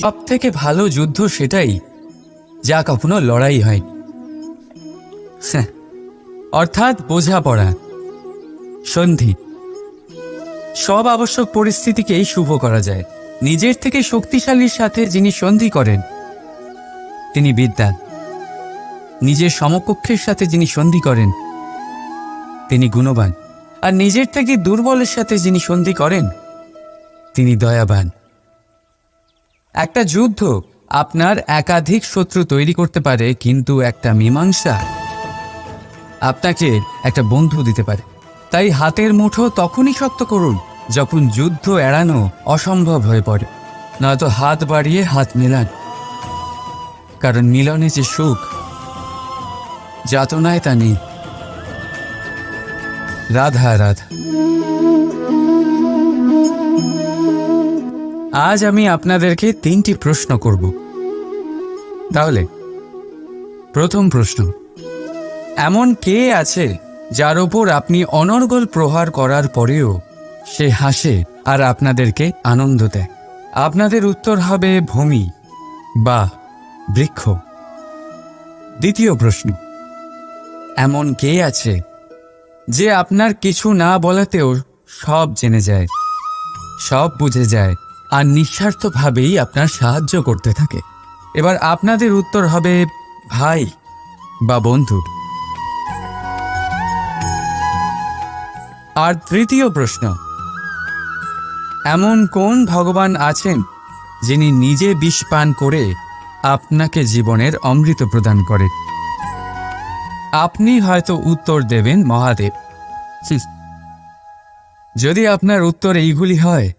সব থেকে ভালো যুদ্ধ সেটাই যা কখনো লড়াই হয়নি, অর্থাৎ বোঝাপড়া, সন্ধি। সব আবশ্যক পরিস্থিতিকেই শুভ করা যায়। নিজের থেকে শক্তিশালীর সাথে যিনি সন্ধি করেন তিনি বিদ্বান, নিজের সমকক্ষের সাথে যিনি সন্ধি করেন তিনি গুণবান, আর নিজের থেকে দুর্বলের সাথে যিনি সন্ধি করেন তিনি দয়াবান। একটা যুদ্ধ আপনার একাধিক শত্রু তৈরি করতে পারে, কিন্তু একটা মীমাংসা আপনাকে একটা বন্ধু দিতে পারে। তাই হাতের মুঠো তখনই শক্ত করুন যখন যুদ্ধ এড়ানো অসম্ভব হয়ে পড়ে, নয়তো হাত বাড়িয়ে হাত মেলান, কারণ মিলনে যে সুখ যাতনায় তা নেই। রাধা রাধা। আজ আমি আপনাদেরকে 3টি প্রশ্ন করব। তাহলে প্রথম প্রশ্ন, এমন কে আছে যার ওপর আপনি অনর্গল প্রহার করার পরেও সে হাসে আর আপনাদেরকে আনন্দ দেয়? আপনাদের উত্তর হবে ভূমি বা বৃক্ষ। দ্বিতীয় প্রশ্ন, এমন কে আছে যে আপনার কিছু না বলাতেও সব জেনে যায়, সব বুঝে যায়, আর নিঃস্বার্থভাবেই আপনার সাহায্য করতে থাকে? এবার আপনাদের উত্তর হবে ভাই বা বন্ধু। আর তৃতীয় প্রশ্ন, এমন কোন ভগবান আছেন যিনি নিজে বিষ পান করে আপনাকে জীবনের অমৃত প্রদান করে? আপনি হয়তো উত্তর দেবেন মহাদেব। যদি আপনার উত্তর এইগুলি হয়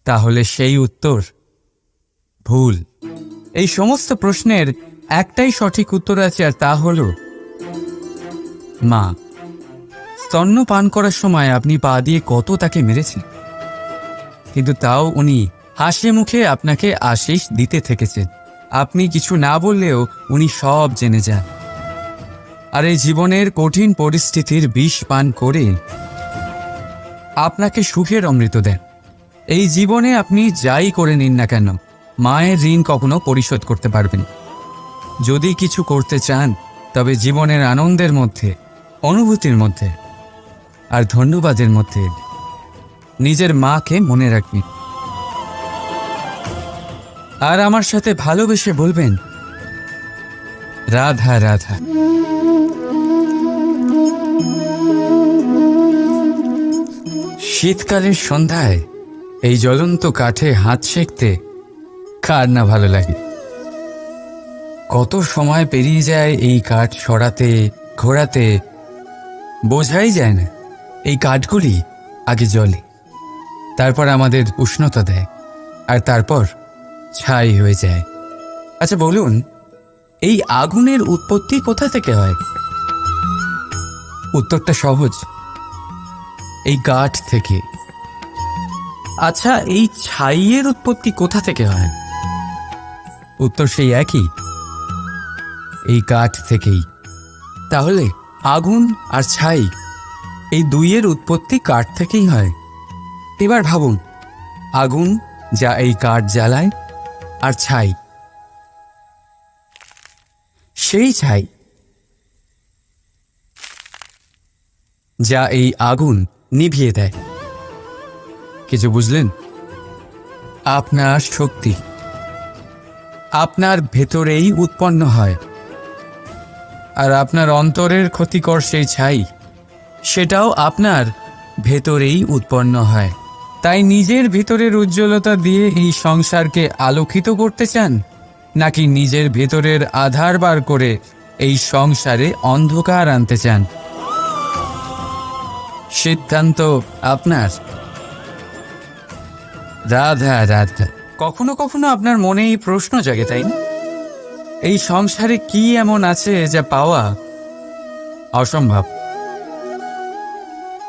তাহলে সেই উত্তর ভুল। এই সমস্ত প্রশ্নের একটাই সঠিক উত্তর আছে, আর তা হল মা। স্তন্য পান করার সময় আপনি পা দিয়ে কত তাকে মেরেছেন, কিন্তু তাও উনি হাসি মুখে আপনাকে আশীষ দিতে থেকেছেন। আপনি কিছু না বললেও উনি সব জেনে যান, আর এই জীবনের কঠিন পরিস্থিতির বিষ পান করে আপনাকে সুখের অমৃত দেন। এই জীবনে আপনি যাই করে নিন না কেন, মায়ের ঋণ কখনো পরিশোধ করতে পারবেন। যদি কিছু করতে চান তবে জীবনের আনন্দের মধ্যে, অনুভূতির মধ্যে আর ধন্যবাদের মধ্যে নিজের মাকে মনে রাখবেন, আর আমার সাথে ভালোবেসে বলবেন রাধা রাধা। শীতকালের সন্ধ্যায় এই জ্বলন্ত কাঠে হাত সেঁকতে কার না ভালো লাগে? কত সময় পেরিয়ে যায় এই কাঠ সরাতে, ঘোরাতে, বোঝাই যায় না। এই কাঠগুলি আগে জ্বলে, তারপর আমাদের উষ্ণতা দেয়, আর তারপর ছাই হয়ে যায়। আচ্ছা বলুন, এই আগুনের উৎপত্তি কোথা থেকে হয়? উত্তরটা সহজ, এই কাঠ থেকে। আচ্ছা, এই ছাইয়ের উৎপত্তি কোথা থেকে হয়? উত্তর সেই একই, এই কাঠ থেকেই। তাহলে আগুন আর ছাই এই দুইয়ের উৎপত্তি কাঠ থেকেই হয়। এবার ভাবুন, আগুন যা এই কাঠ জ্বালায়, আর ছাই সেই ছাই যা এই আগুন নিভিয়ে দেয়। কিছু বুঝলেন? আপনার শক্তি আপনার ভেতরেই উৎপন্ন হয়, আর আপনার অন্তরের ক্ষতিকর সেই ছাই সেটাও আপনার ভেতরেই উৎপন্ন হয়। তাই নিজের ভেতরের উজ্জ্বলতা দিয়ে এই সংসারকে আলোকিত করতে চান, নাকি নিজের ভেতরের আধার বার করে এই সংসারে অন্ধকার আনতে চান? সিদ্ধান্ত আপনার। রাধা রাধা। কখনো কখনো আপনার মনে এই প্রশ্ন জাগে, তাই না? এই সংসারে কি এমন আছে যা পাওয়া অসম্ভব?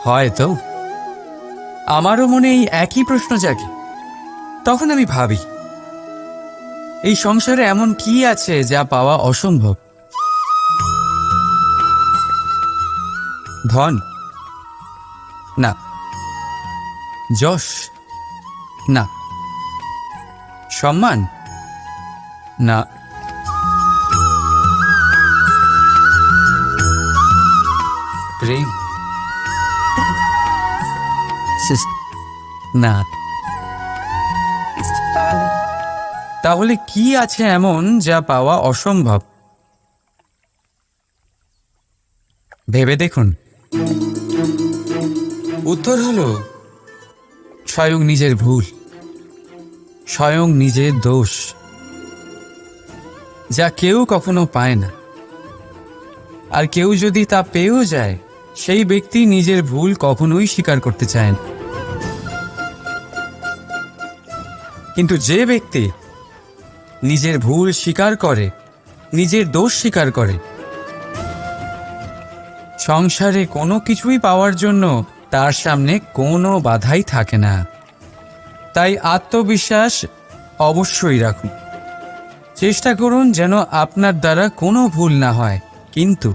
হয়তো আমারও মনে এই একই প্রশ্ন জাগে। তখন আমি ভাবি, এই সংসারে এমন কি আছে যা পাওয়া অসম্ভব? ধন? না। যশ? না। সম্মান? না। প্রেম? না। তাহলে কি আছে এমন যা পাওয়া অসম্ভব? ভেবে দেখুন। উত্তর হলো স্বয়ং নিজের ভুল, স্বয়ং নিজের দোষ, যা কেউ কখনো পায় না। আর কেউ যদি তা পেয়েও যায়, সেই ব্যক্তি নিজের ভুল কখনোই স্বীকার করতে চায় না। কিন্তু যে ব্যক্তি নিজের ভুল স্বীকার করে, নিজের দোষ স্বীকার করে, সংসারে কোনো কিছুই পাওয়ার জন্য তার সামনে কোনো বাধাই থাকে না। তাই আত্মবিশ্বাস অবশ্যই রাখুন। চেষ্টা করুন যেন আপনার দ্বারা কোনো ভুল না হয়, কিন্তু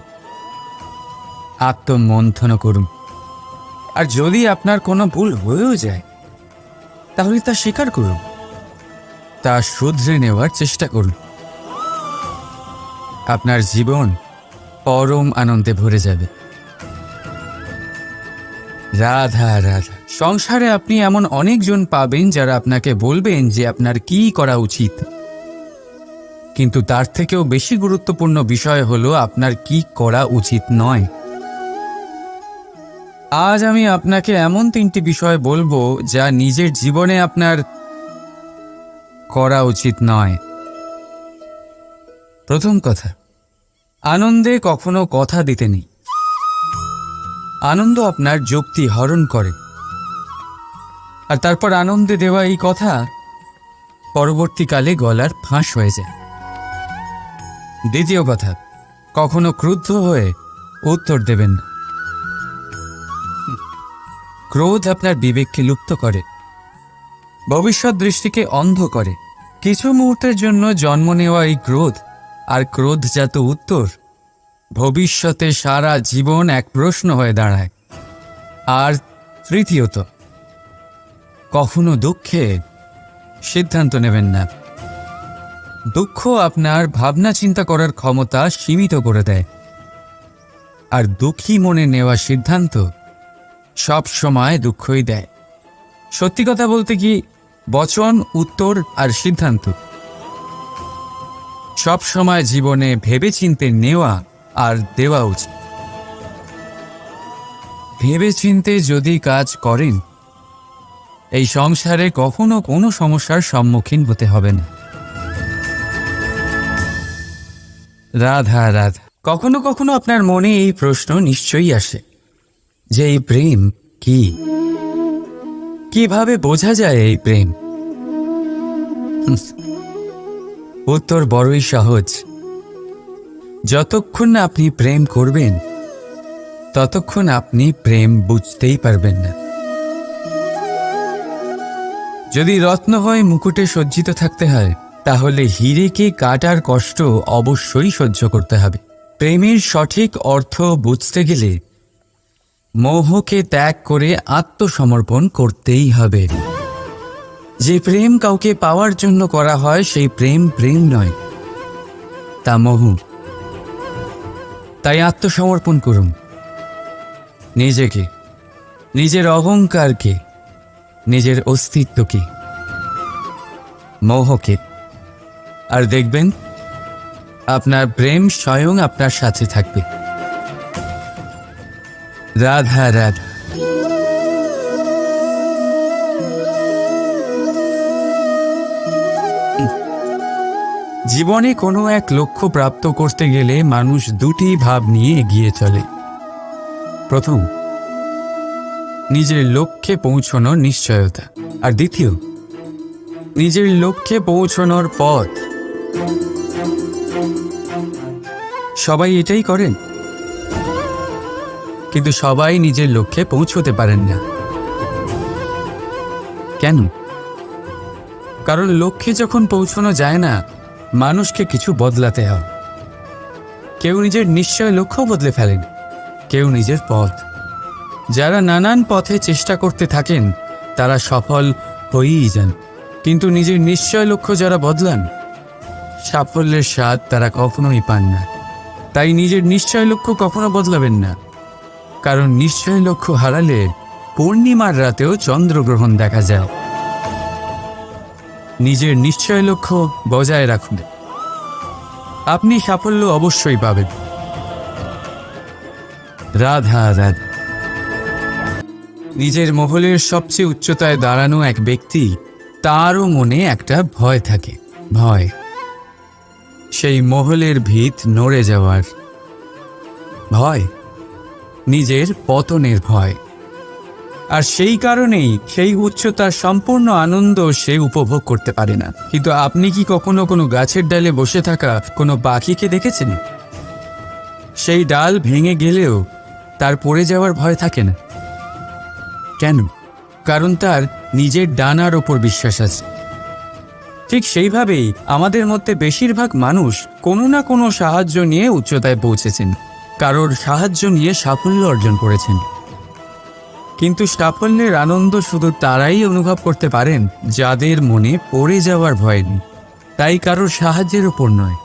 আত্মমন্থন করুন। আর যদি আপনার কোনো ভুল হয়েও যায়, তাহলে তা স্বীকার করুন, তা শুধরে নেওয়ার চেষ্টা করুন। আপনার জীবন পরম আনন্দে ভরে যাবে। রাধা রাধা। সংসারে আপনি এমন অনেকজন পাবেন যারা আপনাকে বলবেন যে আপনার কি করা উচিত, কিন্তু তার থেকেও বেশি গুরুত্বপূর্ণ বিষয় হলো আপনার কি করা উচিত নয়। আজ আমি আপনাকে এমন 3টি বিষয় বলবো যা নিজের জীবনে আপনার করা উচিত নয়। প্রথম কথা, আনন্দে কখনো কথা দিতে নেই। আনন্দ আপনার যুক্তি হরণ করে, আর তারপর আনন্দে দেওয়া এই কথা পরবর্তীকালে গলার ফাঁস হয়ে যায়। দ্বিতীয় কথা, কখনো ক্রুদ্ধ হয়ে উত্তর দেবেন না। ক্রোধ আপনার বিবেককে লুপ্ত করে, ভবিষ্যৎ দৃষ্টিকে অন্ধ করে। কিছু মুহূর্তের জন্য জন্ম নেওয়া এই ক্রোধ আর ক্রোধজাত উত্তর ভবিষ্যতে সারা জীবন এক প্রশ্ন হয়ে দাঁড়ায়। আর তৃতীয়ত, কখনো দুঃখে সিদ্ধান্ত নেবেন না। দুঃখ আপনার ভাবনা চিন্তা করার ক্ষমতা সীমিত করে দেয়, আর দুঃখী মনে নেওয়া সিদ্ধান্ত সব সময় দুঃখই দেয়। সত্যি কথা বলতে কি, বচন, উত্তর আর সিদ্ধান্ত সব সময় জীবনে ভেবেচিন্তে নেওয়া আর দেওয়া উচিত। ভেবেচিন্তে যদি কাজ করেন, এই সংসারে কখনো কোনো সমস্যার সম্মুখীন হতে হবে না। রাধা রাধা। কখনো কখনো আপনার মনে এই প্রশ্ন নিশ্চয়ই আসে যে এই প্রেম কি, কিভাবে বোঝা যায় এই প্রেম? উত্তর বড়ই সহজ। যতক্ষণ না আপনি প্রেম করবেন, ততক্ষণ আপনি প্রেম বুঝতেই পারবেন না। যদি রত্ন হয়ে মুকুটে সজ্জিত থাকতে হয়, তাহলে হীরেকে কাটার কষ্ট অবশ্যই সহ্য করতে হবে। প্রেমের সঠিক অর্থ বুঝতে গেলে মোহকে ত্যাগ করে আত্মসমর্পণ করতেই হবে। যে প্রেম কাউকে পাওয়ার জন্য করা হয়, সেই প্রেম প্রেম নয়, তা মোহ। তাই আত্মসমর্পণ করুন নিজেকে, নিজের অহংকারকে, নিজের অস্তিত্বকে, মোহকে, আর দেখবেন আপনার প্রেম স্বয়ং আপনার সাথে থাকবে। রাধা রাধা। জীবনে কোনো এক লক্ষ্য প্রাপ্ত করতে গেলে মানুষ দুটি ভাব নিয়ে এগিয়ে চলে। প্রথম, নিজের লক্ষ্যে পৌঁছানোর নিশ্চয়তা, আর দ্বিতীয়, নিজের লক্ষ্যে পৌঁছানোর পথ। সবাই এটাই করেন, কিন্তু সবাই নিজের লক্ষ্যে পৌঁছতে পারেন না। কেন? কারণ লক্ষ্যে যখন পৌঁছানো যায় না, মানুষকে কিছু বদলাতে হয়। কেউ নিজের নিশ্চয় লক্ষ্য বদলে ফেলেন, কেউ নিজের পথ। যারা নানান পথে চেষ্টা করতে থাকেন, তারা সফল হয়েই যান। কিন্তু নিজের নিশ্চয় লক্ষ্য যারা বদলান, সাফল্যের স্বাদ তারা কখনোই পান না। তাই নিজের নিশ্চয় লক্ষ্য কখনো বদলাবেন না, কারণ নিশ্চয় লক্ষ্য হারালে পূর্ণিমার রাতেও চন্দ্রগ্রহণ দেখা যায়। নিজের নিশ্চয় লক্ষ্য বজায় রাখুন, আপনি সাফল্য অবশ্যই পাবেন। রাধা রাধা। নিজের মহলের সবচেয়ে উচ্চতায় দাঁড়ানো এক ব্যক্তি, তারও মনে একটা ভয় থাকে, ভয় সেই মহলের ভিত নড়ে যাওয়ার ভয়, নিজের পতনের ভয়। আর সেই কারণেই সেই উচ্চতার সম্পূর্ণ আনন্দ সে উপভোগ করতে পারে না। কিন্তু আপনি কি কখনো কোনো গাছের ডালে বসে থাকা কোনো পাখিকে দেখেছেন? সেই ডাল ভেঙে গেলেও তার পড়ে যাওয়ার ভয় থাকে না। কেন? কারণ তার নিজের ডানার ওপর বিশ্বাস আছে। ঠিক সেইভাবেই আমাদের মধ্যে বেশিরভাগ মানুষ কোনো না কোনো সাহায্য নিয়ে উচ্চতায় পৌঁছেছেন, কারোর সাহায্য নিয়ে সাফল্য অর্জন করেছেন। কিন্তু সাফল্যের আনন্দ শুধু তারাই অনুভব করতে পারেন যাদের মনে পড়ে যাওয়ার ভয় নেই। তাই কারোর সাহায্যের ওপর নয়,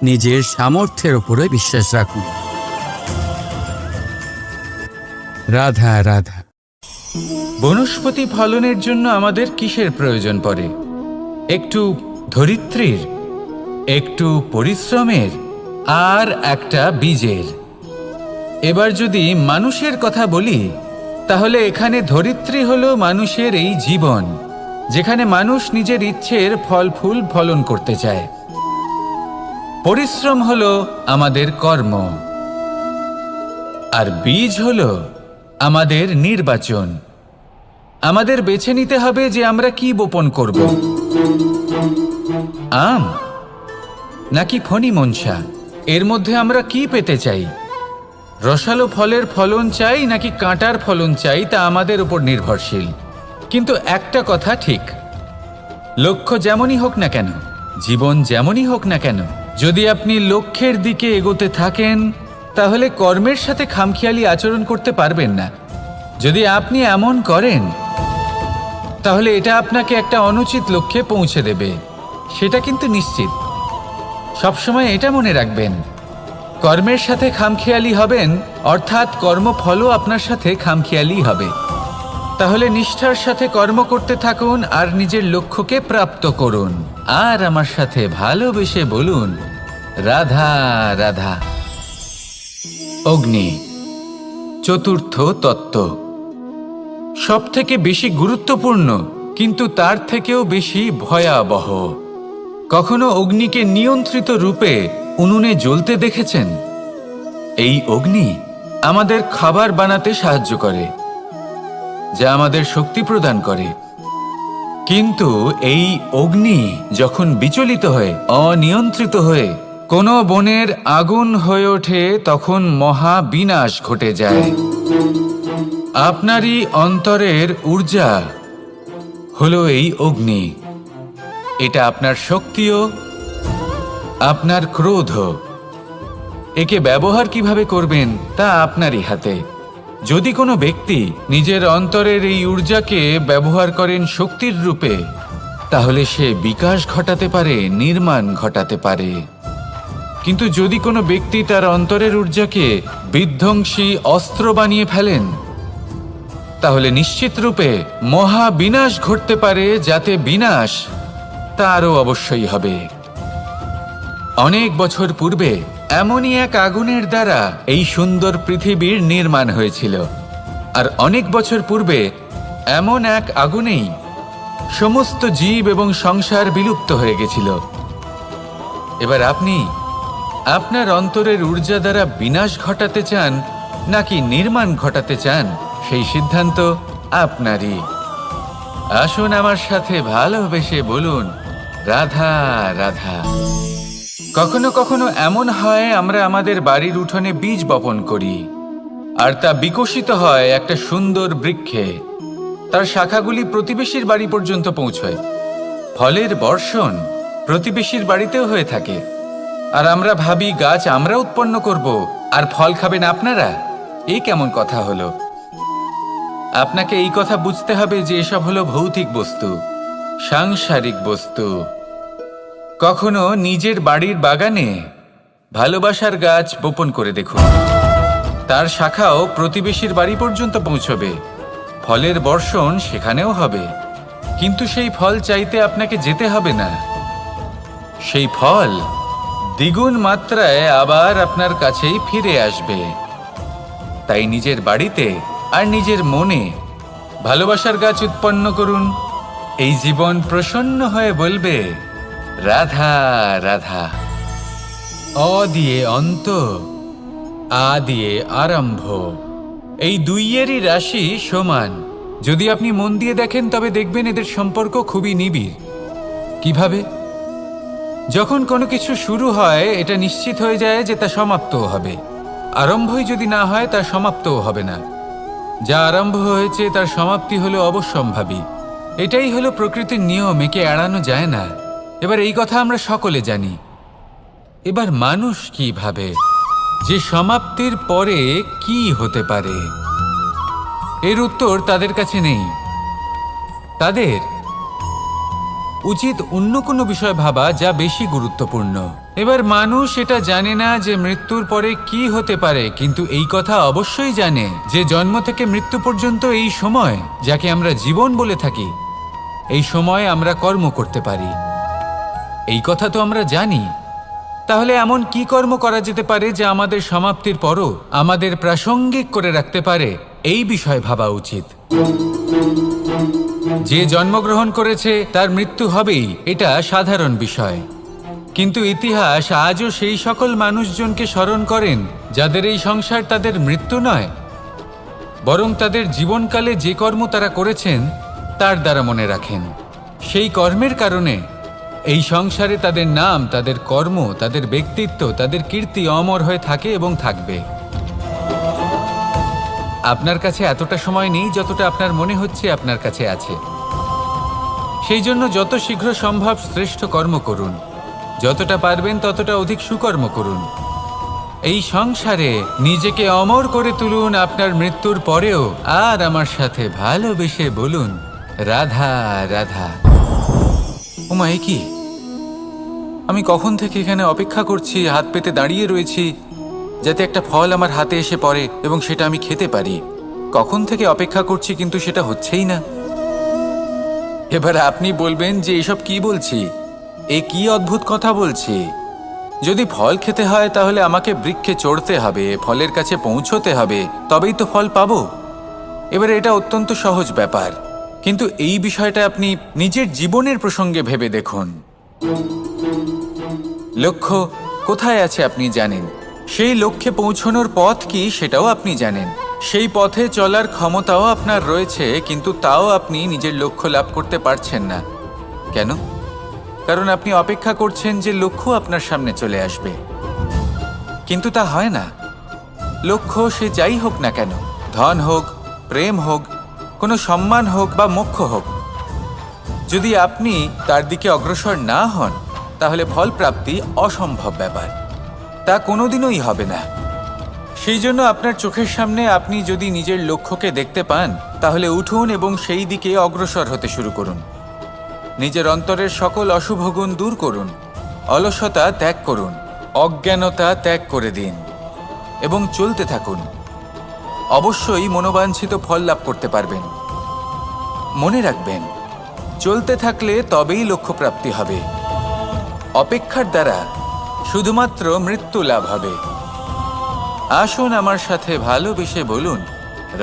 নিজের সামর্থ্যের ওপরে বিশ্বাস রাখুন। রাধা রাধা। বনস্পতি ফলনের জন্য আমাদের কিসের প্রয়োজন পড়ে? একটু ধরিত্রীর, একটু পরিশ্রমের, আর একটা বীজের। এবার যদি মানুষের কথা বলি, তাহলে এখানে ধরিত্রী হলো মানুষের এই জীবন, যেখানে মানুষ নিজের ইচ্ছের ফল ফুল ফলন করতে চায়। পরিশ্রম হলো আমাদের কর্ম, আর বীজ হলো আমাদের নির্বাচন। আমাদের বেছে নিতে হবে যে আমরা কি বপন করব, আম নাকি ফণি মনসা। এর মধ্যে আমরা কি পেতে চাই? রসালো ফলের ফলন চাই নাকি কাঁটার ফলন চাই, তা আমাদের উপর নির্ভরশীল। কিন্তু একটা কথা ঠিক, লক্ষ্য যেমনই হোক না কেন, জীবন যেমনই হোক না কেন, যদি আপনি লক্ষ্যের দিকে এগোতে থাকেন, তাহলে কর্মের সাথে খামখেয়ালি আচরণ করতে পারবেন না। যদি আপনি এমন করেন, তাহলে এটা আপনাকে একটা অনুচিত লক্ষ্যে পৌঁছে দেবে, সেটা কিন্তু নিশ্চিত। সবসময় এটা মনে রাখবেন, কর্মের সাথে খামখেয়ালি হবেন, অর্থাৎ কর্মফলও আপনার সাথে খামখেয়ালি হবে। তাহলে নিষ্ঠার সাথে কর্ম করতে থাকুন আর নিজের লক্ষ্যকে প্রাপ্ত করুন। আর আমার সাথে ভালোবেসে বলুন, রাধা রাধা। অগ্নি, চতুর্থ তত্ত্ব, সব থেকে বেশি গুরুত্বপূর্ণ, কিন্তু তার থেকেও বেশি ভয়াবহ। কখনো অগ্নিকে নিয়ন্ত্রিত রূপে উনুনে জ্বলতে দেখেছেন? এই অগ্নি আমাদের খাবার বানাতে সাহায্য করে, যা আমাদের শক্তি প্রদান করে। কিন্তু এই অগ্নি যখন বিচলিত হয়ে, অনিয়ন্ত্রিত হয়ে কোনো বনের আগুন হয়ে ওঠে, তখন মহা বিনাশ ঘটে যায়। আপনারই অন্তরের ঊর্জা হলো এই অগ্নি। এটা আপনার শক্তিও, আপনার ক্রোধও। একে ব্যবহার কিভাবে করবেন তা আপনারই হাতে। যদি কোনো ব্যক্তি নিজের অন্তরের এই ঊর্জাকে ব্যবহার করেন শক্তির রূপে, তাহলে সে বিকাশ ঘটাতে পারে, নির্মাণ ঘটাতে পারে। কিন্তু যদি কোনো ব্যক্তি তার অন্তরের ঊর্জাকে বিধ্বংসী অস্ত্র বানিয়ে ফেলেন, তাহলে নিশ্চিত রূপে মহা বিনাশ ঘটতে পারে, যাতে বিনাশ তারও অবশ্যই হবে। অনেক বছর পূর্বে এমনই এক আগুনের দ্বারা এই সুন্দর পৃথিবীর নির্মাণ হয়েছিল। আর অনেক বছর পূর্বে এমন এক আগুনেই সমস্ত জীব এবং সংসার বিলুপ্ত হয়ে গেছিল। এবার আপনি আপনার অন্তরের ঊর্জা দ্বারা বিনাশ ঘটাতে চান নাকি নির্মাণ ঘটাতে চান, সেই সিদ্ধান্ত আপনারই। আসুন আমার সাথে ভালোবেসে বলুন, রাধা রাধা। কখনো কখনো এমন হয়, আমরা আমাদের বাড়ির উঠোনে বীজ বপন করি, আর তা বিকশিত হয় একটা সুন্দর বৃক্ষে। তার শাখাগুলি প্রতিবেশীর বাড়ি পর্যন্ত পৌঁছয়। ফলের বর্ষণ প্রতিবেশীর বাড়িতেও হয়ে থাকে। আর আমরা ভাবি গাছ আমরা উৎপন্ন করব আর ফল খাবেন আপনারা। এই কেমন কথা হলো? আপনাকে এই কথা বুঝতে হবে যে এসব হলো ভৌতিক বস্তু। সাংসারিক বস্তু। কখনো নিজের বাড়ির বাগানে ভালোবাসার গাছ বপন করে দেখুন, তার শাখাও প্রতিবেশীর বাড়ি পর্যন্ত পৌঁছবে, ফলের বর্ষণ সেখানেও হবে, কিন্তু সেই ফল চাইতে আপনাকে যেতে হবে না, সেই ফল দ্বিগুণ মাত্রায় আবার আপনার কাছেই ফিরে আসবে। তাই নিজের বাড়িতে আর নিজের মনে ভালোবাসার গাছ উৎপন্ন করুন। এই জীবন প্রসন্ন হয়ে বলবে, রাধা রাধা। অ দিয়ে অন্ত, আ দিয়ে আরম্ভ, এই দুইয়েরই রাশি সমান। যদি আপনি মন দিয়ে দেখেন তবে দেখবেন এদের সম্পর্ক খুবই নিবিড়। কিভাবে? যখন কোনো কিছু শুরু হয় এটা নিশ্চিত হয়ে যায় যে তা সমাপ্তও হবে। আরম্ভই যদি না হয় তার সমাপ্তও হবে না। যা আরম্ভ হয়েছে তার সমাপ্তি হলো অবশ্যম্ভাবী। এটাই হলো প্রকৃতির নিয়ম, একে এড়ানো যায় না। এবার এই কথা আমরা সকলে জানি। এবার মানুষ কি ভাবে যে সমাপ্তির পরে কি হতে পারে, এর উত্তর তাদের কাছে নেই। তাদের উচিত অন্য কোনো বিষয় ভাবা যা বেশি গুরুত্বপূর্ণ। এবার মানুষ এটা জানে না যে মৃত্যুর পরে কি হতে পারে, কিন্তু এই কথা অবশ্যই জানে যে জন্ম থেকে মৃত্যু পর্যন্ত এই সময়, যাকে আমরা জীবন বলে থাকি, এই সময় আমরা কর্ম করতে পারি। এই কথা তো আমরা জানি। তাহলে এমন কি কর্ম করা যেতে পারে যা আমাদের সমাপ্তির পরও আমাদের প্রাসঙ্গিক করে রাখতে পারে, এই বিষয়ে ভাবা উচিত। যে জন্মগ্রহণ করেছে তার মৃত্যু হবেই, এটা সাধারণ বিষয়। কিন্তু ইতিহাস আজও সেই সকল মানুষজনকে স্মরণ করেন যাদের এই সংসার তাদের মৃত্যু নয়, বরং তাদের জীবনকালে যে কর্ম তারা করেছেন তার দ্বারা মনে রাখেন। সেই কর্মের কারণে এই সংসারে তাদের নাম, তাদের কর্ম, তাদের ব্যক্তিত্ব, তাদের কীর্তি অমর হয়ে থাকে এবং থাকবে। আপনার কাছে এতটা সময় নেই যতটা আপনার মনে হচ্ছে আপনার কাছে আছে। সেই জন্য যত শীঘ্র সম্ভব শ্রেষ্ঠ কর্ম করুন, যতটা পারবেন ততটা অধিক সুকর্ম করুন। এই সংসারে নিজেকে অমর করে তুলুন আপনার মৃত্যুর পরেও, আর আমার সাথে ভালোবেসে বলুন, রাধা রাধা। ওমা, এ কি? আমি কখন থেকে এখানে অপেক্ষা করছি, হাত পেতে দাঁড়িয়ে রয়েছি যাতে একটা ফল আমার হাতে এসে পড়ে এবং সেটা আমি খেতে পারি। কখন থেকে অপেক্ষা করছি, কিন্তু সেটা হচ্ছেই না। এবার আপনি বলবেন যে এসব কি বলছি, এ কি অদ্ভুত কথা বলছি। যদি ফল খেতে হয় তাহলে আমাকে বৃক্ষে চড়তে হবে, ফলের কাছে পৌঁছতে হবে, তবেই তো ফল পাবো। এবার এটা অত্যন্ত সহজ ব্যাপার, কিন্তু এই বিষয়টা আপনি নিজের জীবনের প্রসঙ্গে ভেবে দেখুন। লক্ষ্য কোথায় আছে আপনি জানেন, সেই লক্ষ্যে পৌঁছানোর পথ কি সেটাও আপনি জানেন, সেই পথে চলার ক্ষমতাও আপনার রয়েছে, কিন্তু তাও আপনি নিজের লক্ষ্য লাভ করতে পারছেন না। কেন? কারণ আপনি অপেক্ষা করছেন যে লক্ষ্য আপনার সামনে চলে আসবে, কিন্তু তা হয় না। লক্ষ্য সে যাই হোক না কেন, ধন হোক, প্রেম হোক, কোনো সম্মান হোক বা মোক্ষ হোক, যদি আপনি তার দিকে অগ্রসর না হন তাহলে ফল প্রাপ্তি অসম্ভব ব্যাপার, তা কোনোদিনই হবে না। সেই জন্য আপনার চোখের সামনে আপনি যদি নিজের লক্ষ্যকে দেখতে পান তাহলে উঠুন এবং সেই দিকে অগ্রসর হতে শুরু করুন। নিজের অন্তরের সকল অশুভ গুণ দূর করুন, অলসতা ত্যাগ করুন, অজ্ঞানতা ত্যাগ করে দিন এবং চলতে থাকুন। অবশ্যই মনোবাঞ্ছিত ফল লাভ করতে পারবেন। মনে রাখবেন, চলতে থাকলে তবেই লক্ষ্য প্রাপ্তি হবে। অপেক্ষার দ্বারা শুধুমাত্র মৃত্যু লাভ হবে। আসুন আমার সাথে ভালোবেসে বলুন,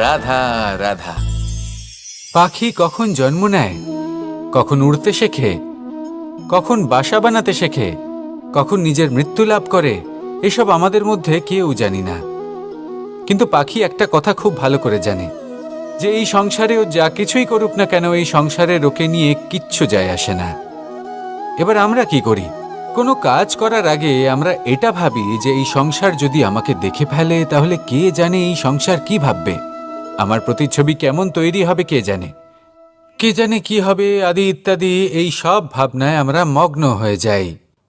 রাধা রাধা। পাখি কখন জন্ম নেয়, কখন উড়তে শেখে, কখন বাসা বানাতে শেখে, কখন নিজের মৃত্যু লাভ করে, এসব আমাদের মধ্যে কেউ জানি না। কিন্তু পাখি একটা কথা খুব ভালো করে জানে, যে এই সংসারে ও যা কিছুই করুক না কেন, এই সংসারে ওকে নিয়ে কিচ্ছু যায় আসে না। এবার আমরা কি করি? কোনো কাজ করার আগে আমরা এটা ভাবি যে এই সংসার যদি আমাকে দেখে ফেলে তাহলে কে জানে এই সংসার কি ভাববে, আমার প্রতিচ্ছবি কেমন তৈরি হবে কে জানে, কে জানে কি হবে আদি ইত্যাদি। এই সব ভাবনায় আমরা মগ্ন হয়ে যাই।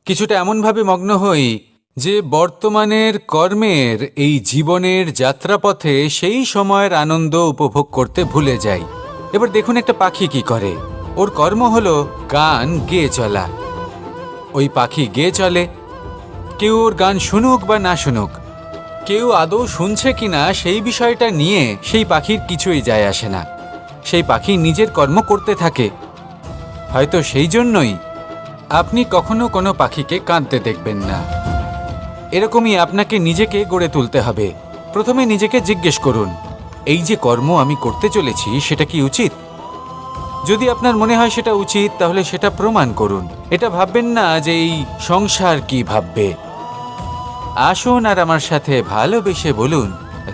কিছুটা এমনভাবে মগ্ন হই যে বর্তমানের কর্মের এই জীবনের যাত্রাপথে সেই সময়ের আনন্দ উপভোগ করতে ভুলে যাই। এবার দেখুন একটা পাখি কি করে। ওর কর্ম হলো গান গেয়ে চলা। ওই পাখি গেয়ে চলে, কেউ ওর গান শুনুক বা না শুনুক, কেউ আদৌ শুনছে কিনা সেই বিষয়টা নিয়ে সেই পাখির কিছুই যায় আসে না। সেই পাখি নিজের কর্ম করতে থাকে। হয়তো সেই জন্যই আপনি কখনো কোনো পাখিকে কাঁদতে দেখবেন না। এরকমই আপনাকে নিজেকে গড়ে তুলতে হবে। প্রথমে নিজেকে জিজ্ঞেস করুন, এই যে কর্ম আমি করতে চলেছি সেটা কি উচিত? যদি আপনার মনে হয় সেটা উচিত, তাহলে সেটা প্রমাণ করুন। এটা ভাববেন না যে এই সংসার কি ভাববে। আসুন আর আমার সাথে ভালোবেসে বলুন,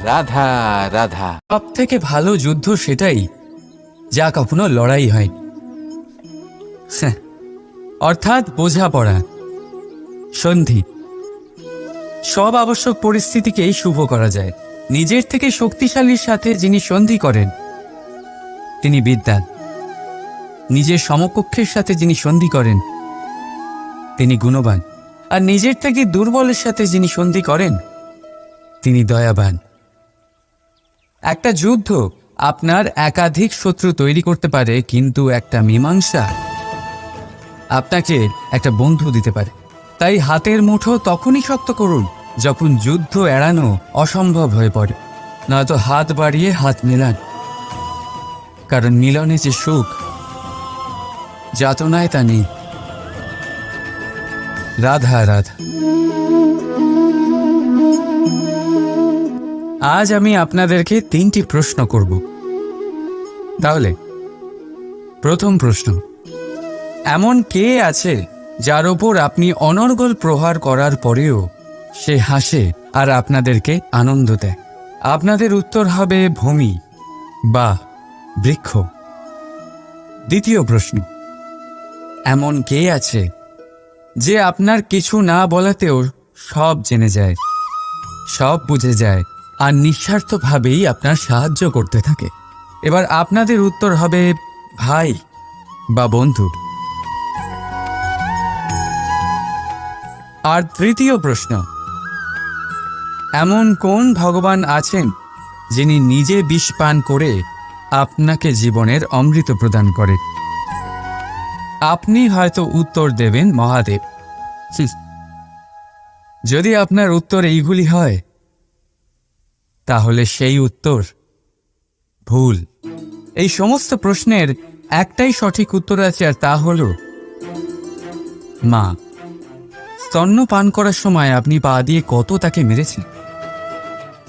রাধা রাধা। সব থেকে ভালো যুদ্ধ সেটাই যা কখনো লড়াই হয়, অর্থাৎ বোঝাপড়া, সন্ধি। সব আবশ্যক পরিস্থিতিকেই শুভ করা যায়। নিজের থেকে শক্তিশালীর সাথে যিনি সন্ধি করেন তিনি বিদ্বান। নিজের সমকক্ষের সাথে যিনি সন্ধি করেন তিনি গুণবান। আর নিজের থেকে দুর্বলের সাথে যিনি সন্ধি করেন তিনি দয়াবান। একটা যুদ্ধ আপনার একাধিক শত্রু তৈরি করতে পারে, কিন্তু একটা মীমাংসা আপনাকে একটা বন্ধু দিতে পারে। তাই হাতের মুঠো তখনই শক্ত করুন যখন যুদ্ধ এড়ানো অসম্ভব হয়ে পড়ে, নয়তো হাত বাড়িয়ে হাত মেলান। কারণ মিলনে যে সুখ, যাতনায় তা নেই। রাধা রাধা। আজ আমি আপনাদেরকে 3টি প্রশ্ন করব। তাহলে প্রথম প্রশ্ন, এমন কে আছে যার ওপর আপনি অনর্গল প্রহার করার পরেও সে হাসে আর আপনাদেরকে আনন্দ দেয়? আপনাদের উত্তর হবে ভূমি বা বৃক্ষ। দ্বিতীয় প্রশ্ন, এমন কে আছে যে আপনার কিছু না বলাতেও সব জেনে যায়, সব বুঝে যায় আর নিঃস্বার্থভাবেই আপনার সাহায্য করতে থাকে? এবার আপনাদের উত্তর হবে ভাই বা বন্ধু। আর তৃতীয় প্রশ্ন, এমন কোন ভগবান আছেন যিনি নিজে বিষ পান করে আপনাকে জীবনের অমৃত প্রদান করে? আপনি হয়তো উত্তর দেবেন মহাদেব। যদি আপনার উত্তর এইগুলি হয় তাহলে সেই উত্তর ভুল। এই সমস্ত প্রশ্নের একটাই সঠিক উত্তর আছে, আর তা হল মা। স্তন্য পান করার সময় আপনি পা দিয়ে কত তাকে মেরেছেন,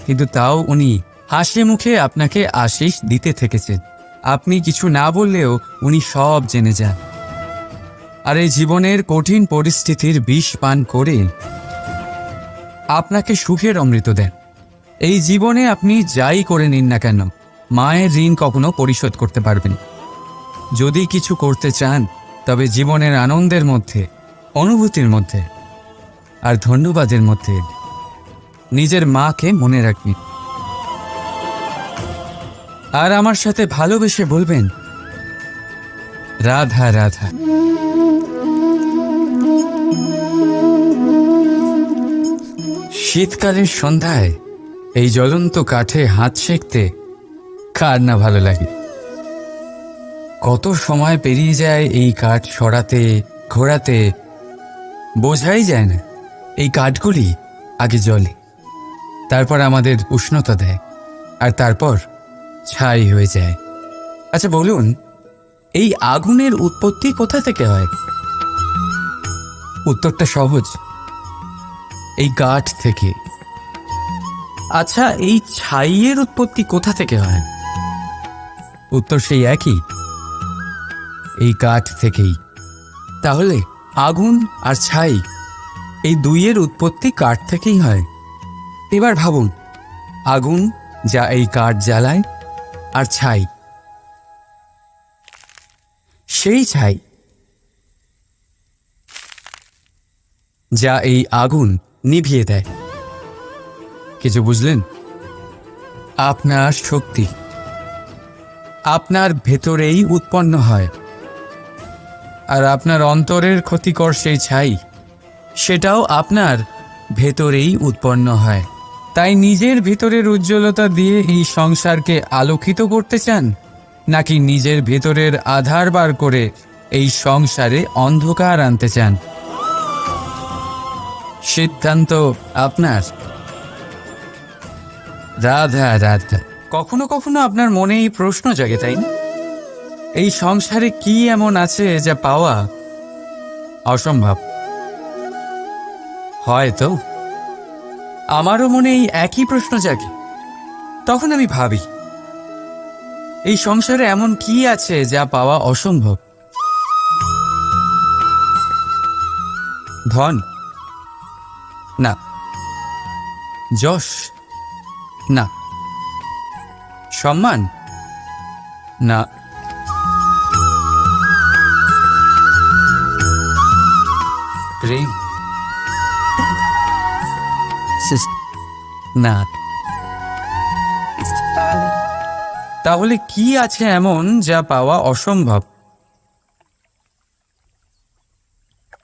কিন্তু তাও উনি হাসি মুখে আপনাকে আশীষ দিতে থেকেছেন। আপনি কিছু না বললেও উনি সব জেনে যান। আর এই জীবনের কঠিন পরিস্থিতির বিষ পান করে আপনাকে সুখের অমৃত দেন। এই জীবনে আপনি যাই করে নিন না কেন, মায়ের ঋণ কখনো পরিশোধ করতে পারবেন। যদি কিছু করতে চান তবে জীবনের আনন্দের মধ্যে, অনুভূতির মধ্যে আর ধন্যবাদের মধ্যে নিজের মাকে মনে রাখবেন। আর আমার সাথে ভালোবেসে বলবেন, রাধা রাধা। শীতকালের সন্ধ্যায় এই জ্বলন্ত কাঠে হাত সেঁকতে কার না ভালো লাগে? কত সময় পেরিয়ে যায় এই কাঠ সরাতে, ঘোরাতে, বোঝাই যায় না। এই কাঠগুলি আগে জ্বলে, তারপর আমাদের উষ্ণতা দেয়, আর তারপর ছাই হয়ে যায়। আচ্ছা বলুন, এই আগুনের উৎপত্তি কোথা থেকে হয়? উত্তরটা সহজ, এই কাঠ থেকে। আচ্ছা, এই ছাইয়ের উৎপত্তি কোথা থেকে হয়? উত্তর সেই একই, এই কাঠ থেকেই। তাহলে আগুন আর ছাই, এই দুইয়ের উৎপত্তি কাঠ থেকেই হয়। এবার ভাবুন, আগুন যা এই কাঠ জ্বালায়, আর ছাই সেই ছাই যা এই আগুন নিভিয়ে দেয়। কিছু বুঝলেন? আপনার শক্তি আপনার ভেতরেই উৎপন্ন হয়, আর আপনার অন্তরের ক্ষতিকর সেই ছাই, সেটাও আপনার ভেতরেই উৎপন্ন হয়। তাই নিজের ভিতরের উজ্জ্বলতা দিয়ে এই সংসারকে আলোকিত করতে চান, নাকি নিজের ভেতরের আধার বার করে এই সংসারে অন্ধকার আনতে চান? সিদ্ধান্ত আপনার। রাধা রাধা। কখনো কখনো আপনার মনে এই প্রশ্ন জাগে, তাই না? এই সংসারে কি এমন আছে যা পাওয়া অসম্ভব? হয়তো আমারও মনে এই একই প্রশ্ন জাগে। তখন আমি ভাবি, এই সংসারে এমন কি আছে যা পাওয়া অসম্ভব? ধন? না। যশ? না। সম্মান? না। প্রেম? না। তাহলে কি আছে এমন যা পাওয়া অসম্ভব?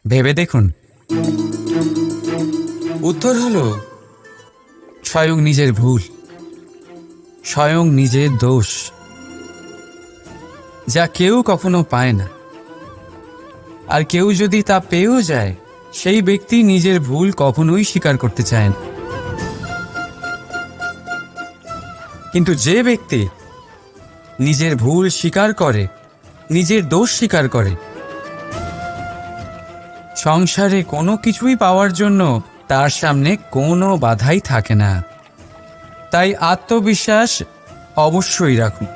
ভেবে দেখুন। উত্তর হলো স্বয়ং নিজের ভুল, স্বয়ং নিজের দোষ, যা কেউ কখনো পায় না। আর কেউ যদি তা পেয়েও যায়, সেই ব্যক্তি নিজের ভুল কখনোই স্বীকার করতে চায় না। কিন্তু যে ব্যক্তি নিজের ভুল স্বীকার করে, নিজের দোষ স্বীকার করে, সংসারে কোনো কিছুই পাওয়ার জন্য তার সামনে কোনো বাধাই থাকে না। তাই আত্মবিশ্বাস অবশ্যই রাখুন।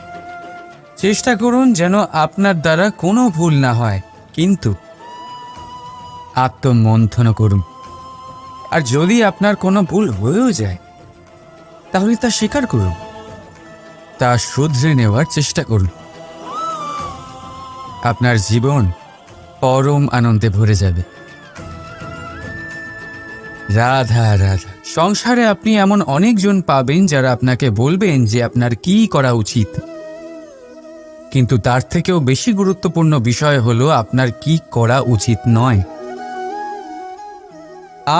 চেষ্টা করুন যেন আপনার দ্বারা কোনো ভুল না হয়, কিন্তু আত্মমন্থন করুন। আর যদি আপনার কোনো ভুল হয়েও যায়, তাহলে তা স্বীকার করুন, তা শুধরে নেওয়ার চেষ্টা করুন। আপনার জীবন পরম আনন্দে ভরে যাবে। রাধা রাধা। সংসারে আপনি এমন অনেকজন পাবেন যারা আপনাকে বলবেন যে আপনার কি করা উচিত, কিন্তু তার থেকেও বেশি গুরুত্বপূর্ণ বিষয় হলো আপনার কি করা উচিত নয়।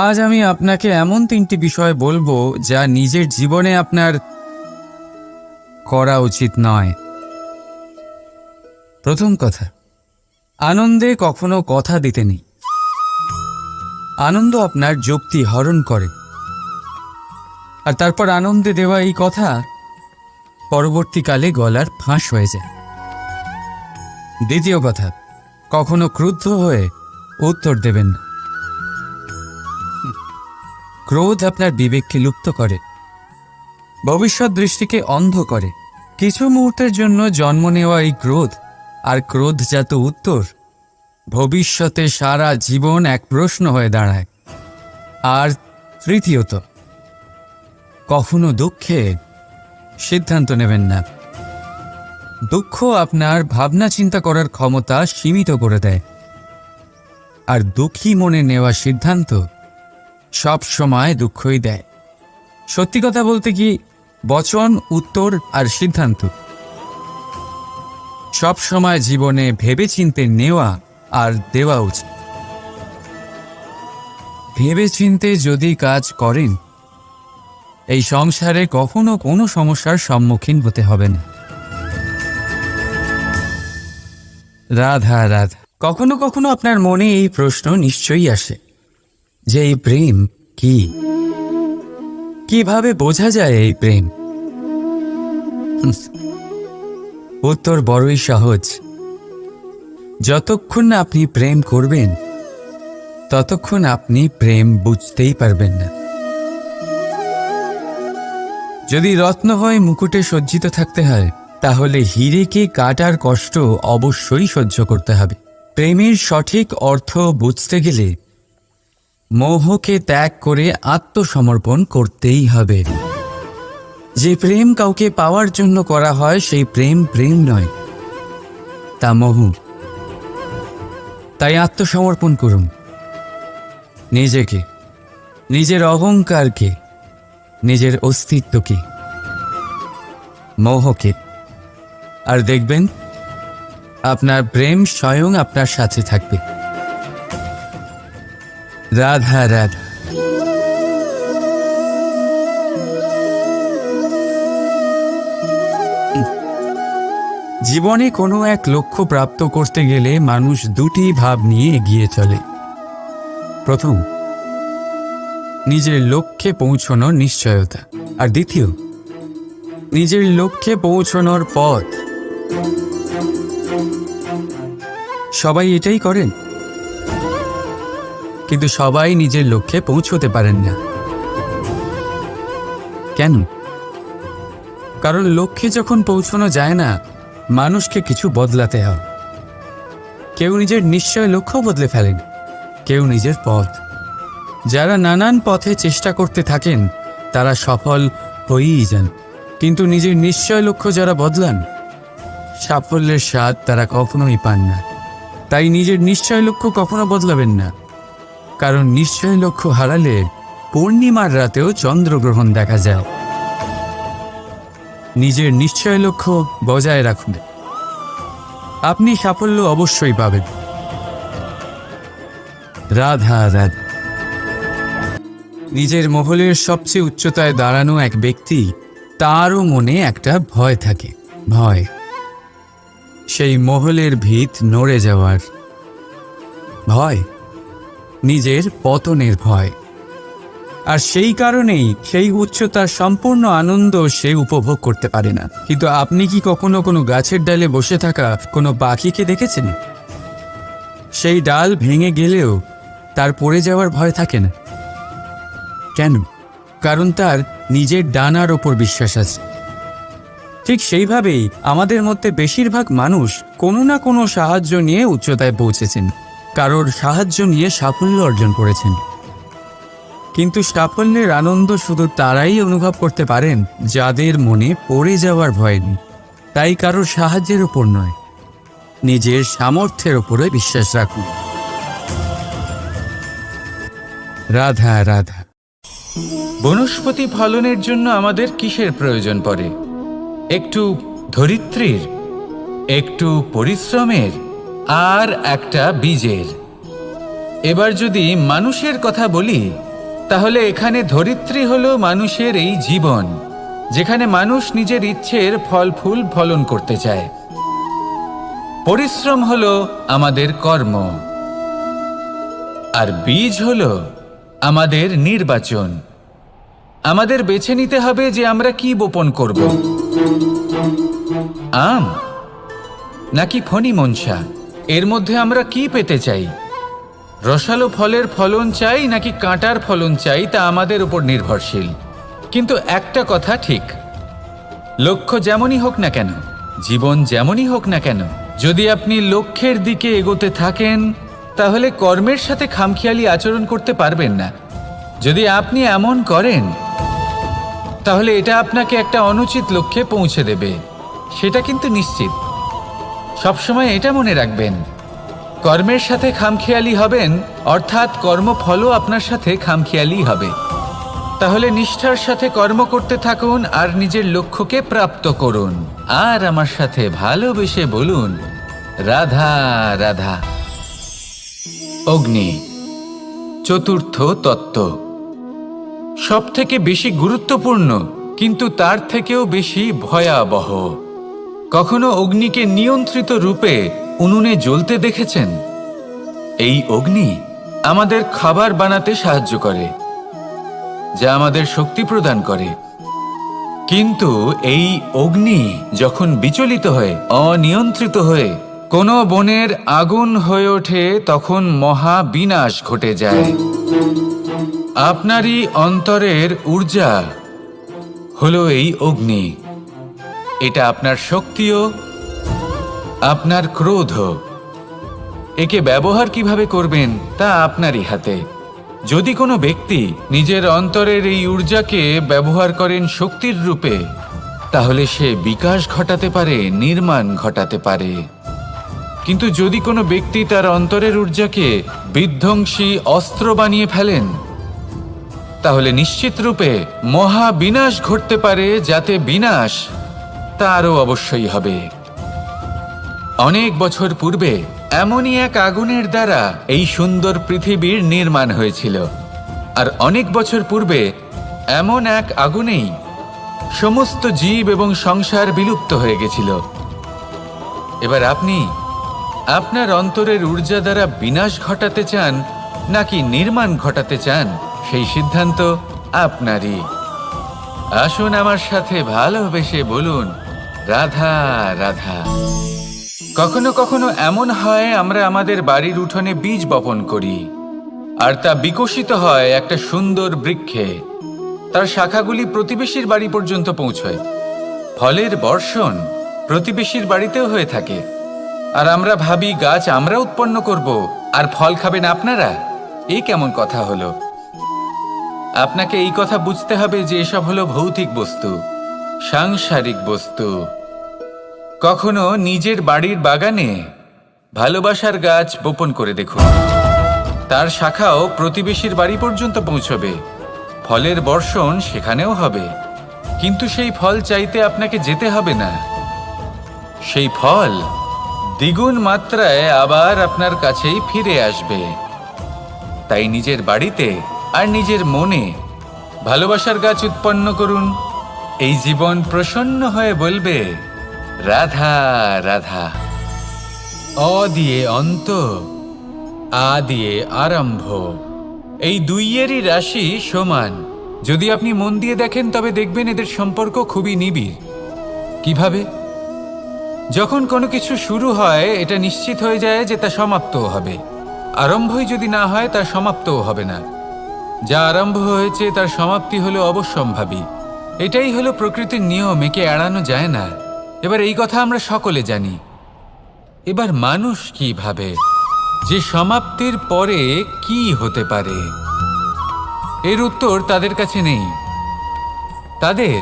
আজ আমি আপনাকে এমন 3টি বিষয় বলবো যা নিজের জীবনে আপনার করা উচিত নয়। প্রথম কথা, আনন্দে কখনো কথা দিতে নেই। আনন্দ আপনার যুক্তি হরণ করে, আর তারপর আনন্দে দেওয়া এই কথা পরবর্তীকালে গলার ফাঁস হয়ে যায়। দ্বিতীয় কথা, কখনো ক্রুদ্ধ হয়ে উত্তর দেবেন না। ক্রোধ আপনার বিবেককে লুপ্ত করে, ভবিষ্যৎ দৃষ্টিকে অন্ধ করে। কিছু মুহূর্তের জন্য জন্ম নেওয়া এই ক্রোধ আর ক্রোধজাত উত্তর ভবিষ্যতে সারা জীবন এক প্রশ্ন হয়ে দাঁড়ায়। আর তৃতীয়ত, কখনো দুঃখে সিদ্ধান্ত নেবেন না। দুঃখ আপনার ভাবনা চিন্তা করার ক্ষমতা সীমিত করে দেয়, আর দুঃখী মনে নেওয়া সিদ্ধান্ত সব সময় দুঃখই দেয়। সত্যি কথা বলতে কি, বচন, উত্তর আর সিদ্ধান্ত সব সময় জীবনে ভেবেচিন্তে নেওয়া আর দেওয়া উচিত। ভেবেচিন্তে যদি কাজ করেন, এই সংসারে কখনো কোনো সমস্যার সম্মুখীন হতে হবে না। রাধা রাধা। কখনো কখনো আপনার মনে এই প্রশ্ন নিশ্চয়ই আসে যে এই প্রেম কি, কিভাবে বোঝা যায় এই প্রেম? উত্তর বড়ই সহজ। যতক্ষণ না আপনি প্রেম করবেন, ততক্ষণ আপনি প্রেম বুঝতেই পারবেন না। যদি রত্ন হয়ে মুকুটে সজ্জিত থাকতে হয়, তাহলে হীরেকে কাটার কষ্ট অবশ্যই সহ্য করতে হবে। প্রেমের সঠিক অর্থ বুঝতে গেলে মোহকে ত্যাগ করে আত্মসমর্পণ করতেই হবে। যে প্রেম কাউকে পাওয়ার জন্য করা হয়, সেই প্রেম প্রেম নয়, তা মোহ। তাই আত্মসমর্পণ করুন। নিজেকে, নিজের অহংকারকে, নিজের অস্তিত্বকে, মোহকে, আর দেখবেন আপনার প্রেম স্বয়ং আপনার সাথে থাকবে। রাধা রাধা। জীবনে কোনো এক লক্ষ্য প্রাপ্ত করতে গেলে মানুষ দুটি ভাব নিয়ে এগিয়ে চলে। প্রথম, নিজের লক্ষ্যে পৌঁছানোর নিশ্চয়তা, আর দ্বিতীয়, নিজের লক্ষ্যে পৌঁছানোর পথ। সবাই এটাই করেন, কিন্তু সবাই নিজের লক্ষ্যে পৌঁছতে পারেন না। কেন? কারণ লক্ষ্যে যখন পৌঁছানো যায় না, মানুষকে কিছু বদলাতে হয়। কেউ নিজের নিশ্চয় লক্ষ্য বদলে ফেলেন, কেউ নিজের পথ। যারা নানান পথে চেষ্টা করতে থাকেন তারা সফল হয়েই যান, কিন্তু নিজের নিশ্চয় লক্ষ্য যারা বদলান, সাফল্যের স্বাদ তারা কখনোই পান না। তাই নিজের নিশ্চয় লক্ষ্য কখনো বদলাবেন না, কারণ নিশ্চয় লক্ষ্য হারালে পূর্ণিমার রাতেও চন্দ্রগ্রহণ দেখা যায়। নিজের নিশ্চয় লক্ষ্য বজায় রাখুন, আপনি সাফল্য অবশ্যই পাবেন। রাধা রাধা। নিজের মহলের সবচেয়ে উচ্চতায় দাঁড়ানো এক ব্যক্তি, তারও মনে একটা ভয় থাকে। ভয়, সেই মহলের ভিত নড়ে যাওয়ার ভয়, নিজের পতনের ভয়। আর সেই কারণেই সেই উচ্চতার সম্পূর্ণ আনন্দ সে উপভোগ করতে পারে না। কিন্তু আপনি কি কখনো কোনো গাছের ডালে বসে থাকা কোনো পাখিকে দেখেছেন? সেই ডাল ভেঙে গেলেও তার পড়ে যাওয়ার ভয় থাকে না। কেন? কারণ তার নিজের ডানার ওপর বিশ্বাস আছে। ঠিক সেইভাবেই আমাদের মধ্যে বেশিরভাগ মানুষ কোনো না কোনো সাহায্য নিয়ে উচ্চতায় পৌঁছেছেন, কারোর সাহায্য নিয়ে সাফল্য অর্জন করেছেন। কিন্তু সাফল্যের আনন্দ শুধু তারাই অনুভব করতে পারেন যাদের মনে পড়ে যাওয়ার ভয় নেই। তাই কারোর সাহায্যের উপর নয়, নিজের সামর্থ্যের উপরে বিশ্বাস রাখুন। রাধা রাধা। বনস্পতি ফলনের জন্য আমাদের কিসের প্রয়োজন পড়ে? একটু ধরিত্রীর, একটু পরিশ্রমের, আর একটা বীজের। এবার যদি মানুষের কথা বলি, তাহলে এখানে ধরিত্রী হলো মানুষের এই জীবন, যেখানে মানুষ নিজের ইচ্ছের ফল ফুল ফলন করতে চায়। পরিশ্রম হলো আমাদের কর্ম, আর বীজ হলো আমাদের নির্বাচন। আমাদের বেছে নিতে হবে যে আমরা কি বপন করব, আম নাকি ফণি মনসা। এর মধ্যে আমরা কি পেতে চাই? রসালো ফলের ফলন চাই নাকি কাঁটার ফলন চাই, তা আমাদের উপর নির্ভরশীল। কিন্তু একটা কথা ঠিক, লক্ষ্য যেমনই হোক না কেন, জীবন যেমনই হোক না কেন, যদি আপনি লক্ষ্যের দিকে এগোতে থাকেন তাহলে কর্মের সাথে খামখেয়ালি আচরণ করতে পারবেন না। যদি আপনি এমন করেন তাহলে এটা আপনাকে একটা অনুচিত লক্ষ্যে পৌঁছে দেবে, সেটা কিন্তু নিশ্চিত। সবসময় এটা মনে রাখবেন, কর্মের সাথে খামখেয়ালি হবেন, অর্থাৎ কর্মফলও আপনার সাথে খামখেয়ালি হবে। তাহলে নিষ্ঠার সাথে কর্ম করতে থাকুন আর নিজের লক্ষ্যকে প্রাপ্ত করুন। আর আমার সাথে ভালোবেসে বলুন, রাধা রাধা। অগ্নি, চতুর্থ তত্ত্ব, সব থেকে বেশি গুরুত্বপূর্ণ, কিন্তু তার থেকেও বেশি ভয়াবহ। কখনো অগ্নিকে নিয়ন্ত্রিত রূপে উনুনে জ্বলতে দেখেছেন? এই অগ্নি আমাদের খাবার বানাতে সাহায্য করে, যা আমাদের শক্তি প্রদান করে। কিন্তু এই অগ্নি যখন বিচলিত হয়ে, অনিয়ন্ত্রিত হয়ে কোনো বনের আগুন হয়ে ওঠে, তখন মহা বিনাশ ঘটে যায়। আপনারই অন্তরের ঊর্জা হলো এই অগ্নি। এটা আপনার শক্তিও, আপনার ক্রোধ। একে ব্যবহার কিভাবে করবেন তা আপনারই হাতে। যদি কোনো ব্যক্তি নিজের অন্তরের এই ঊর্জাকে ব্যবহার করেন শক্তির রূপে, তাহলে সে বিকাশ ঘটাতে পারে, নির্মাণ ঘটাতে পারে। কিন্তু যদি কোনো ব্যক্তি তার অন্তরের ঊর্জাকে বিধ্বংসী অস্ত্র বানিয়ে ফেলেন, তাহলে নিশ্চিত রূপে মহা বিনাশ ঘটতে পারে, যাতে বিনাশ তারও অবশ্যই হবে। অনেক বছর পূর্বে এমনই এক আগুনের দ্বারা এই সুন্দর পৃথিবীর নির্মাণ হয়েছিল। আর অনেক বছর পূর্বে এমন এক আগুনেই সমস্ত জীব এবং সংসার বিলুপ্ত হয়ে গেছিল। এবার আপনি আপনার অন্তরের ঊর্জা দ্বারা বিনাশ ঘটাতে চান নাকি নির্মাণ ঘটাতে চান, সেই সিদ্ধান্ত আপনারই। আসুন আমার সাথে ভালোবেসে বলুন, রাধা রাধা। কখনো কখনো এমন হয় আমরা আমাদের বাড়ির উঠোনে বীজ বপন করি, আর তা বিকশিত হয় একটা সুন্দর বৃক্ষে। তার শাখাগুলি প্রতিবেশীর বাড়ি পর্যন্ত পৌঁছয়। ফলের বর্ষণ প্রতিবেশীর বাড়িতেও হয়ে থাকে। আর আমরা ভাবি গাছ আমরা উৎপন্ন করব আর ফল খাবেন আপনারা। এই কেমন কথা হলো? আপনাকে এই কথা বুঝতে হবে যে এসব হলো ভৌতিক বস্তু, সাংসারিক বস্তু। কখনো নিজের বাড়ির বাগানে ভালোবাসার গাছ বপন করে দেখুন, তার শাখাও প্রতিবেশীর বাড়ি পর্যন্ত পৌঁছবে, ফলের বর্ষণ সেখানেও হবে। কিন্তু সেই ফল চাইতে আপনাকে যেতে হবে না, সেই ফল দ্বিগুণ মাত্রায় আবার আপনার কাছেই ফিরে আসবে। তাই নিজের বাড়িতে আর নিজের মনে ভালোবাসার গাছ উৎপন্ন করুন। এই জীবন প্রসন্ন হয়ে বলবে, রাধা রাধা। অ দিয়ে অন্ত, আ দিয়ে আরম্ভ, এই দুইয়েরই রাশি সমান। যদি আপনি মন দিয়ে দেখেন তবে দেখবেন এদের সম্পর্ক খুবই নিবিড়। কিভাবে? যখন কোনো কিছু শুরু হয় এটা নিশ্চিত হয়ে যায় যে তা সমাপ্তও হবে। আরম্ভই যদি না হয় তা সমাপ্তও হবে না। যা আরম্ভ হয়েছে তার সমাপ্তি হলো অবশ্যম্ভাবী। এটাই হলো প্রকৃতির নিয়ম, একে এড়ানো যায় না। এবার এই কথা আমরা সকলে জানি। এবার মানুষ কি ভাবে যে সমাপ্তির পরে কি হতে পারে, এর উত্তর তাদের কাছে নেই। তাদের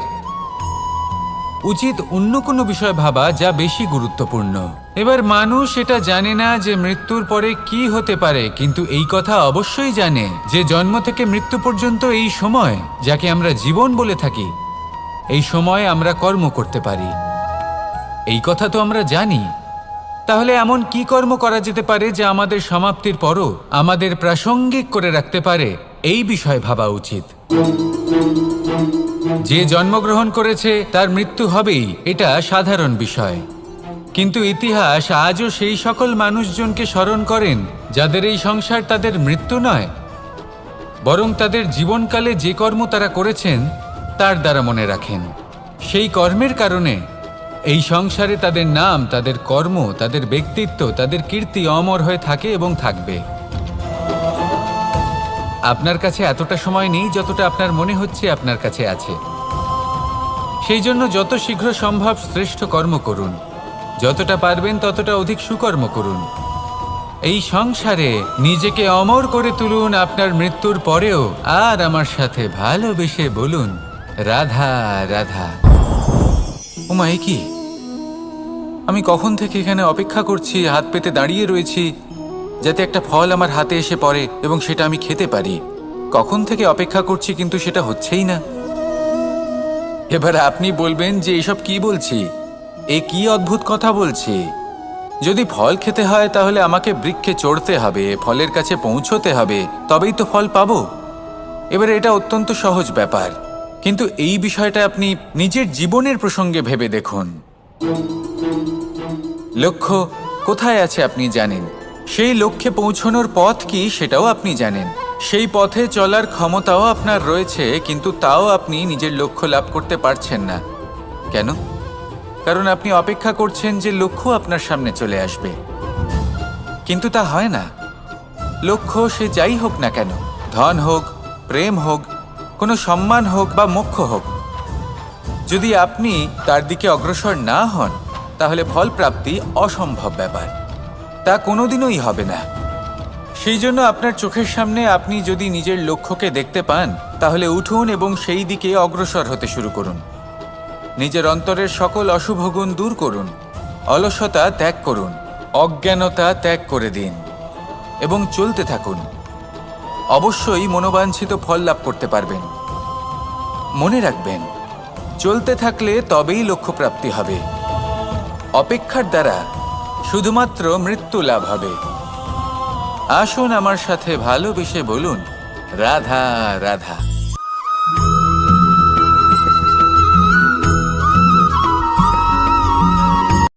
উচিত অন্য কোনো বিষয় ভাবা যা বেশি গুরুত্বপূর্ণ। এবার মানুষ এটা জানে না যে মৃত্যুর পরে কি হতে পারে, কিন্তু এই কথা অবশ্যই জানে যে জন্ম থেকে মৃত্যু পর্যন্ত এই সময়, যাকে আমরা জীবন বলে থাকি, এই সময় আমরা কর্ম করতে পারি। এই কথা তো আমরা জানি। তাহলে এমন কি কর্ম করা যেতে পারে যা আমাদের সমাপ্তির পরও আমাদের প্রাসঙ্গিক করে রাখতে পারে, এই বিষয়ে ভাবা উচিত। যে জন্মগ্রহণ করেছে তার মৃত্যু হবেই, এটা সাধারণ বিষয়। কিন্তু ইতিহাস আজও সেই সকল মানুষজনকে স্মরণ করেন যাদের এই সংসার তাদের মৃত্যু নয়, বরং তাদের জীবনকালে যে কর্ম তারা করেছেন তার দ্বারা মনে রাখেন। সেই কর্মের কারণে এই সংসারে তাদের নাম, তাদের কর্ম, তাদের ব্যক্তিত্ব, তাদের কীর্তি অমর হয়ে থাকে এবং থাকবে। আপনার কাছে এতটা সময় নেই যতটা আপনার মনে হচ্ছে আপনার কাছে আছে। সেই জন্য যত শীঘ্র সম্ভব শ্রেষ্ঠ কর্ম করুন, যতটা পারবেন ততটা অধিক সুকর্ম করুন। এই সংসারে নিজেকে অমর করে তুলুন আপনার মৃত্যুর পরেও। আর আমার সাথে ভালোবেসে বলুন, রাধা রাধা। ওমা, এ কি? আমি কখন থেকে এখানে অপেক্ষা করছি, হাত পেতে দাঁড়িয়ে রয়েছি যাতে একটা ফল আমার হাতে এসে পড়ে এবং সেটা আমি খেতে পারি। কখন থেকে অপেক্ষা করছি, কিন্তু সেটা হচ্ছেই না। এবার আপনি বলবেন যে এসব কি বলছি, এ কি অদ্ভুত কথা বলছি। যদি ফল খেতে হয় তাহলে আমাকে বৃক্ষে চড়তে হবে, ফলের কাছে পৌঁছতে হবে, তবেই তো ফল পাবো। এবার এটা অত্যন্ত সহজ ব্যাপার, কিন্তু এই বিষয়টা আপনি নিজের জীবনের প্রসঙ্গে ভেবে দেখুন। লক্ষ্য কোথায় আছে আপনি জানেন, সেই লক্ষ্যে পৌঁছানোর পথ কি সেটাও আপনি জানেন, সেই পথে চলার ক্ষমতাও আপনার রয়েছে, কিন্তু তাও আপনি নিজের লক্ষ্য লাভ করতে পারছেন না। কেন? কারণ আপনি অপেক্ষা করছেন যে লক্ষ্য আপনার সামনে চলে আসবে, কিন্তু তা হয় না। লক্ষ্য সে যাই হোক না কেন, ধন হোক, প্রেম হোক, কোনো সম্মান হোক বা মোক্ষ হোক, যদি আপনি তার দিকে অগ্রসর না হন তাহলে ফল প্রাপ্তি অসম্ভব ব্যাপার, তা কোনোদিনই হবে না। সেই জন্য আপনার চোখের সামনে আপনি যদি নিজের লক্ষ্যকে দেখতে পান তাহলে উঠুন এবং সেই দিকে অগ্রসর হতে শুরু করুন। নিজের অন্তরের সকল অশুভ গুণ দূর করুন, অলসতা ত্যাগ করুন, অজ্ঞানতা ত্যাগ করে দিন এবং চলতে থাকুন। অবশ্যই মনোবাঞ্ছিত ফল লাভ করতে পারবেন। মনে রাখবেন, চলতে থাকলে তবেই লক্ষ্য প্রাপ্তি হবে। অপেক্ষার দ্বারা শুধুমাত্র মৃত্যু লাভ হবে। আসুন আমার সাথে ভালোবেসে বলুন, রাধা রাধা।